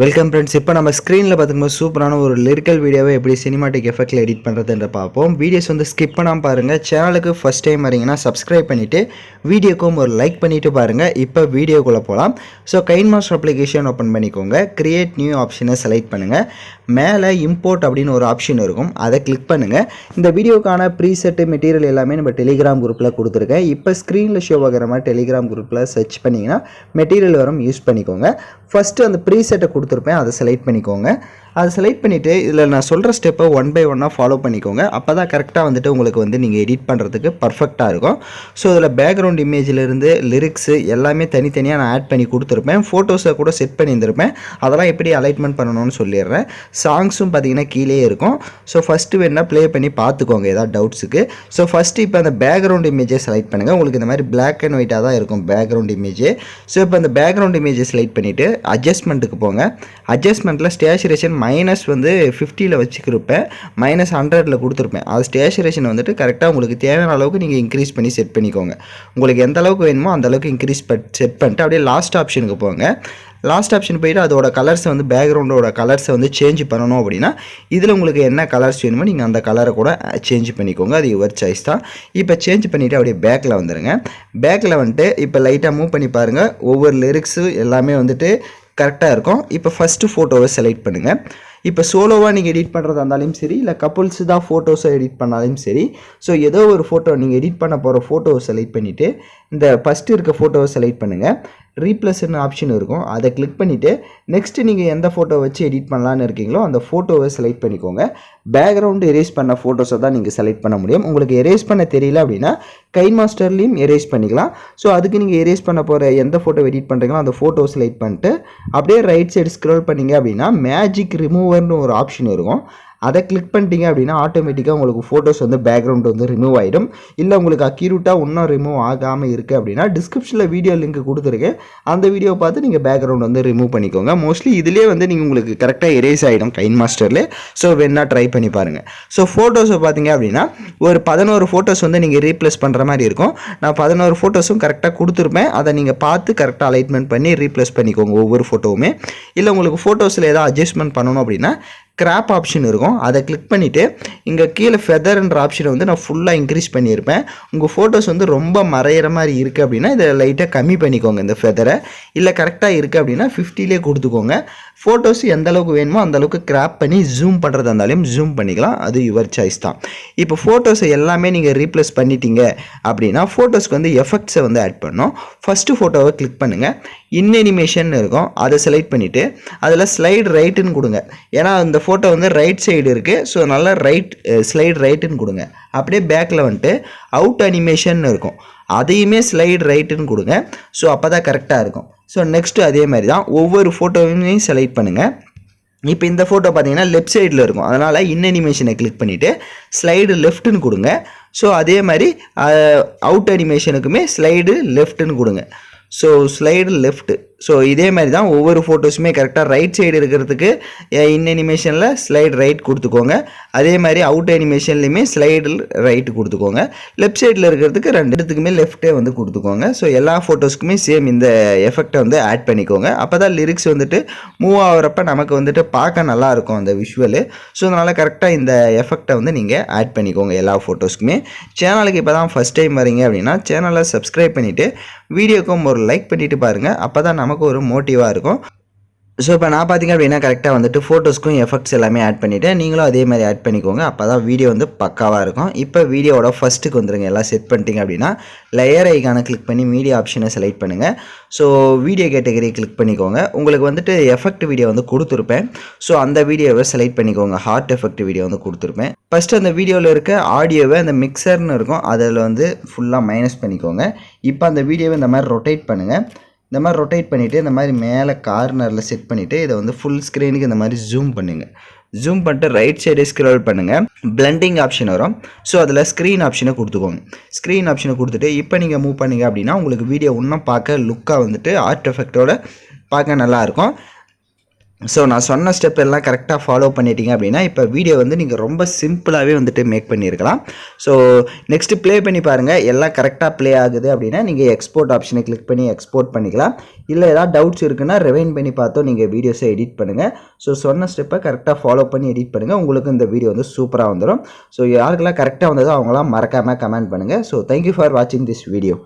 Welcome friends. இப்போ நம்ம ஸ்க்ரீனில் பார்த்துக்கும்போது சூப்பரான ஒரு லிரிக்கல் வீடியோவை எப்படி சினிமாட்டிக் எஃபெக்டில் எடிட் பண்ணுறதுன்ற பார்ப்போம். வீடியோஸ் வந்து ஸ்கிப் பண்ணாமல் பாருங்கள். சேனலுக்கு ஃபஸ்ட் டைம் வரீங்கன்னா சப்ஸ்கிரைப் பண்ணிவிட்டு வீடியோக்கும் ஒரு லைக் பண்ணிவிட்டு பாருங்கள். இப்போ வீடியோக்குள்ளே போகலாம். ஸோ கைன்மாஸ்டர் அப்ளிகேஷன் ஓப்பன் பண்ணிக்கோங்க. கிரியேட் நியூ ஆப்ஷனை செலக்ட் பண்ணுங்கள். மேலே இம்போர்ட் அப்படின்னு ஒரு ஆப்ஷன் இருக்கும், அதை கிளிக் பண்ணுங்கள். இந்த வீடியோக்கான ப்ரீசெட்டு மெட்டீரியல் எல்லாமே நம்ம டெலிகிராம் குரூப்பில் கொடுத்துருக்கேன். இப்போ ஸ்க்ரீனில் ஷோ ஆகிற மாதிரி டெலிகிராம் குரூப்பில் சர்ச் பண்ணிங்கன்னா மெட்டீரியல் வரும், யூஸ் பண்ணிக்கோங்க. ஃபஸ்ட்டு அந்த ப்ரீசெட்டை கொடுத்துருப்பேன், அதை செலக்ட் பண்ணிக்கோங்க. அதை செலக்ட் பண்ணிவிட்டு இதில் நான் சொல்கிற ஸ்டெப்பை ஒன் பை ஒன்னாக ஃபாலோ பண்ணிக்கோங்க. அப்போ தான் கரெக்டாக வந்துட்டு உங்களுக்கு வந்து நீங்கள் எடிட் பண்ணுறதுக்கு பர்ஃபெக்டாக இருக்கும். ஸோ இதில் பேக்ரவுண்ட் இமேஜிலேருந்து லிரிக்ஸு எல்லாமே தனித்தனியாக நான் ஆட் பண்ணி கொடுத்துருப்பேன். ஃபோட்டோஸை கூட செட் பண்ணியிருந்திருப்பேன். அதெல்லாம் எப்படி அலைட்மெண்ட் பண்ணணும்னு சொல்லிடுறேன். சாங்ஸும் பார்த்தீங்கன்னா கீழே இருக்கும். ஸோ ஃபஸ்ட்டு வேணால் ப்ளே பண்ணி பார்த்துக்கோங்க ஏதாவது டவுட்ஸுக்கு. ஸோ ஃபஸ்ட்டு இப்போ அந்த பேக்ரவுண்ட் இமேஜை செலக்ட் பண்ணுங்கள். உங்களுக்கு இந்த மாதிரி பிளாக் அண்ட் ஒயிட்டாக தான் இருக்கும் பேக்ரவுண்ட் இமேஜ். ஸோ இப்போ அந்த பேக்ரவுண்ட் இமேஜை செலக்ட் பண்ணிவிட்டு அட்ஜஸ்ட்மெண்ட்டுக்கு போங்க. அட்ஜஸ்ட்மெண்ட்டில் ஸ்டேச்சுரேஷன் மைனஸ் வந்து 50ல் வச்சுக்கிருப்பேன், -100ல் கொடுத்துருப்பேன். அது ஸ்டேச்சுரேஷன் வந்துட்டு கரெக்டாக உங்களுக்கு தேவையான அளவுக்கு நீங்கள் இன்க்ரீஸ் பண்ணி செட் பண்ணிக்கோங்க. உங்களுக்கு எந்த அளவுக்கு வேணுமோ அந்த அளவுக்கு இன்க்ரீஸ் செட் பண்ணிட்டு அப்படியே லாஸ்ட் ஆப்ஷனுக்கு போங்க. லாஸ்ட் ஆப்ஷன் போய்ட்டு அதோட கலர்ஸை வந்து பேக்ரவுண்டோட கலர்ஸை வந்து சேஞ்ச் பண்ணணும் அப்படின்னா இதில் உங்களுக்கு என்ன கலர்ஸ் வேணுமோ நீங்கள் அந்த கலரை கூட சேஞ்ச் பண்ணிக்கோங்க. அது யுவர் சாய்ஸ் தான். இப்போ சேஞ்ச் பண்ணிவிட்டு அப்படியே பேக்கில் வந்துடுங்க. பேக்கில் வந்துட்டு இப்போ லைட்டாக மூவ் பண்ணி பாருங்கள். ஒவ்வொரு லிரிக்ஸு எல்லாமே வந்துட்டு கரெக்டாக இருக்கும். இப்போ ஃபஸ்ட்டு ஃபோட்டோவை செலக்ட் பண்ணுங்கள். இப்போ சோலோவாக நீங்கள் எடிட் பண்ணுறதா இருந்தாலும் சரி, இல்லை கப்புள்ஸு தான் ஃபோட்டோஸை எடிட் பண்ணாலும் சரி, ஸோ ஏதோ ஒரு ஃபோட்டோ நீங்கள் எடிட் பண்ண போகிற ஃபோட்டோவை செலக்ட் பண்ணிவிட்டு இந்த ஃபஸ்ட்டு இருக்க ஃபோட்டோவை செலக்ட் பண்ணுங்கள். ரீப்ளஸ்ன்னு ஆப்ஷன் இருக்கும், அதை கிளிக் பண்ணிவிட்டு நெக்ஸ்ட்டு நீங்கள் எந்த ஃபோட்டோ வச்சு எடிட் பண்ணலான்னு இருக்கீங்களோ அந்த ஃபோட்டோவை செலக்ட் பண்ணிக்கோங்க. பேக்ரவுண்டு எரேஸ் பண்ண ஃபோட்டோஸை தான் நீங்கள் செலக்ட் பண்ண முடியும். உங்களுக்கு எரேஸ் பண்ண தெரியல அப்படின்னா கைன்மாஸ்டர்லேயும் எரேஸ் பண்ணிக்கலாம். ஸோ அதுக்கு நீங்கள் எரேஸ் பண்ண போகிற எந்த ஃபோட்டோ எடிட் பண்ணுறீங்களோ அந்த ஃபோட்டோவை செலக்ட் பண்ணிட்டு அப்படியே ரைட் சைடு ஸ்க்ரோல் பண்ணிங்க அப்படின்னா மேஜிக் ரிமூவர்னு ஒரு ஆப்ஷன் இருக்கும். அதை கிளிக் பண்ணிட்டீங்க அப்படின்னா ஆட்டோமேட்டிக்காக உங்களுக்கு ஃபோட்டோஸ் வந்து பேக்ரவுண்ட் வந்து ரிமூவ் ஆகிடும். இல்லை உங்களுக்கு அக்யூரேட்டாக இன்னும் ரிமூவ் ஆகாமல் இருக்குது அப்படின்னா டிஸ்கிரிப்ஷனில் வீடியோ லிங்க் கொடுத்துருக்கேன், அந்த வீடியோ பார்த்து நீங்கள் பேக்ரவுண்ட் வந்து ரிமூவ் பண்ணிக்கோங்க. மோஸ்ட்லி இதிலே வந்து நீங்கள் உங்களுக்கு கரெக்டாக எரேஸ் ஆகிடும் கைன்மாஸ்டர்லே. ஸோ வேணா ட்ரை பண்ணி பாருங்கள். ஸோ ஃபோட்டோஸை பார்த்தீங்க அப்படின்னா ஒரு 11 ஃபோட்டோஸ் வந்து நீங்கள் ரீப்ளேஸ் பண்ணுற மாதிரி இருக்கும். நான் 11 ஃபோட்டோஸும் கரெக்டாக கொடுத்துருப்பேன். அதை நீங்கள் பார்த்து கரெக்டாக அலைட்மெண்ட் பண்ணி ரீப்ளேஸ் பண்ணிக்கோங்க ஒவ்வொரு ஃபோட்டோவுமே. இல்லை உங்களுக்கு ஃபோட்டோஸில் ஏதாவது அட்ஜஸ்ட்மெண்ட் பண்ணணும் அப்படின்னா கிராப் ஆப்ஷன் இருக்கும், அதை கிளிக் பண்ணிவிட்டு இங்கே கீழே ஃபெதர்ன்ற ஆப்ஷனை வந்து நான் ஃபுல்லாக இன்க்ரீஸ் பண்ணியிருப்பேன். உங்கள் ஃபோட்டோஸ் வந்து ரொம்ப மறையிற மாதிரி இருக்குது அப்படின்னா இதை லைட்டாக கம்மி பண்ணிக்கோங்க இந்த ஃபெதரை. இல்லை கரெக்டாக இருக்குது அப்படின்னா 50லே கொடுத்துக்கோங்க. ஃபோட்டோஸ் எந்த அளவுக்கு வேணுமோ அந்த அளவுக்கு கிராப் பண்ணி ஜூம் பண்ணுறதா இருந்தாலும் ஜூம் பண்ணிக்கலாம், அது யுவர் சாய்ஸ் தான். இப்போ ஃபோட்டோஸை எல்லாமே நீங்கள் ரீப்ளேஸ் பண்ணிட்டீங்க அப்படின்னா ஃபோட்டோஸ்க்கு வந்து எஃபெக்ட்ஸை வந்து ஆட் பண்ணணும். ஃபஸ்ட்டு ஃபோட்டோவை கிளிக் பண்ணுங்கள். இன்அனிமேஷன் இருக்கும், அதை செலக்ட் பண்ணிவிட்டு அதில் ஸ்லைடு ரைட்டுன்னு கொடுங்க. ஏன்னா அந்த ஃபோட்டோ வந்து ரைட் சைடு இருக்குது, ஸோ நல்லா ஸ்லைடு ரைட்டுன்னு கொடுங்க. அப்படியே பேக்கில் வந்துட்டு அவுட் அனிமேஷன் இருக்கும், அதையுமே ஸ்லைடு ரைட்டுன்னு கொடுங்க. ஸோ அப்போ தான் கரெக்டாக இருக்கும். ஸோ நெக்ஸ்ட்டு அதே மாதிரி தான் ஒவ்வொரு ஃபோட்டோவையுமே செலக்ட் பண்ணுங்கள். இப்போ இந்த ஃபோட்டோ பார்த்தீங்கன்னா லெஃப்ட் சைடில் இருக்கும், அதனால் இன்அனிமேஷனை கிளிக் பண்ணிவிட்டு ஸ்லைடு லெஃப்ட்டுன்னு கொடுங்க. ஸோ அதே மாதிரி அவுட் அனிமேஷனுக்குமே ஸ்லைடு லெஃப்ட்டுன்னு கொடுங்க. So slide left. ஸோ இதே மாதிரி தான் ஒவ்வொரு ஃபோட்டோஸுமே கரெக்டாக ரைட் சைடு இருக்கிறதுக்கு இன்அனிமேஷனில் ஸ்லைடு ரைட் கொடுத்துக்கோங்க. அதே மாதிரி அவுட் அனிமேஷன்லேயுமே ஸ்லைடு ரைட்டு கொடுத்துக்கோங்க. லெஃப்ட் சைடில் இருக்கிறதுக்கு ரெண்டுத்துக்குமே லெஃப்ட்டே வந்து கொடுத்துக்கோங்க. ஸோ எல்லா ஃபோட்டோஸ்க்குமே சேம் இந்த எஃபெக்டை வந்து ஆட் பண்ணிக்கோங்க. அப்போ தான் லிரிக்ஸ் வந்துட்டு மூவ் ஆகிறப்ப நமக்கு வந்துட்டு பார்க்க நல்லாயிருக்கும் அந்த விஷுவலு. ஸோ அதனால் கரெக்டாக இந்த எஃபெக்டை வந்து நீங்கள் ஆட் பண்ணிக்கோங்க எல்லா ஃபோட்டோஸ்க்குமே. சேனலுக்கு இப்போ தான் ஃபஸ்ட் டைம் வரீங்க அப்படின்னா சேனலை சப்ஸ்கிரைப் பண்ணிவிட்டு வீடியோக்கும் ஒரு லைக் பண்ணிவிட்டு பாருங்கள். அப்போ தான் நமக்கு ஒரு மோட்டிவாக இருக்கும். ஸோ இப்போ நான் பார்த்தீங்க அப்படின்னா கரெக்டாக வந்துட்டு ஃபோட்டோஸ்க்கும் எஃபெக்ட்ஸ் எல்லாமே ஆட் பண்ணிவிட்டு நீங்களும் அதே மாதிரி ஆட் பண்ணிக்கோங்க. அப்போ தான் வீடியோ வந்து பக்காவாக இருக்கும். இப்போ வீடியோவோட ஃபஸ்ட்டுக்கு வந்துடுங்க. எல்லாம் செட் பண்ணிட்டீங்க அப்படின்னா லேயர் ஐக்கானை கிளிக் பண்ணி மீடியா ஆப்ஷனை செலக்ட் பண்ணுங்கள். ஸோ வீடியோ கேட்டகரி கிளிக் பண்ணிக்கோங்க. உங்களுக்கு வந்துட்டு எஃபெக்ட் வீடியோ வந்து கொடுத்துருப்பேன். ஸோ அந்த வீடியோவை செலக்ட் பண்ணிக்கோங்க. ஹார்ட் எஃபெக்ட் வீடியோ வந்து கொடுத்துருப்பேன். ஃபஸ்ட்டு அந்த வீடியோவில் இருக்க ஆடியோவை அந்த மிக்சர்னு இருக்கும் அதில் வந்து ஃபுல்லாக மைனஸ் பண்ணிக்கோங்க. இப்போ அந்த வீடியோவை இந்த மாதிரி ரொட்டேட் பண்ணுங்கள். இந்த மாதிரி ரொட்டேட் பண்ணிவிட்டு இந்த மாதிரி மேலே கார்னரில் செட் பண்ணிவிட்டு இதை வந்து ஃபுல் ஸ்க்ரீனுக்கு இந்த மாதிரி ஜூம் பண்ணுங்கள். ஜூம் பண்ணிட்டு ரைட் சைடு ஸ்க்ரோல் பண்ணுங்கள். பிளெண்டிங் ஆப்ஷன் வரும். ஸோ அதில் ஸ்க்ரீன் ஆப்ஷனை கொடுத்துக்கோங்க. ஸ்க்ரீன் ஆப்ஷனை கொடுத்துட்டு இப்போ நீங்கள் மூவ் பண்ணிங்க அப்படின்னா உங்களுக்கு வீடியோ இன்னும் பார்க்க லுக்காக வந்துட்டு ஆர்ட் எஃபெக்டோட பார்க்க நல்லாயிருக்கும். ஸோ நான் சொன்ன ஸ்டெப் எல்லாம் கரெக்டாக ஃபாலோ பண்ணிட்டீங்க அப்படின்னா இப்போ வீடியோ வந்து நீங்கள் ரொம்ப சிம்பிளாகவே வந்துட்டு மேக் பண்ணியிருக்கலாம். ஸோ நெக்ஸ்ட்டு ப்ளே பண்ணி பாருங்கள். எல்லாம் கரெக்டாக ப்ளே ஆகுது அப்படின்னா நீங்கள் எக்ஸ்போர்ட் ஆப்ஷனை கிளிக் பண்ணி எக்ஸ்போர்ட் பண்ணிக்கலாம். இல்லை ஏதாவது டவுட்ஸ் இருக்குன்னா ரிவைண்ட் பண்ணி பார்த்தோம் நீங்கள் வீடியோஸை எடிட் பண்ணுங்கள். ஸோ சொன்ன ஸ்டெப்பை கரெக்டாக ஃபாலோ பண்ணி எடிட் பண்ணுங்கள். உங்களுக்கு இந்த வீடியோ வந்து சூப்பராக வந்துடும். ஸோ யாருக்கெல்லாம் கரெக்டாக வந்ததோ அவங்களாம் மறக்காமல் கமெண்ட் பண்ணுங்கள். ஸோ தேங்க்யூ ஃபார் வாட்சிங் திஸ் வீடியோ.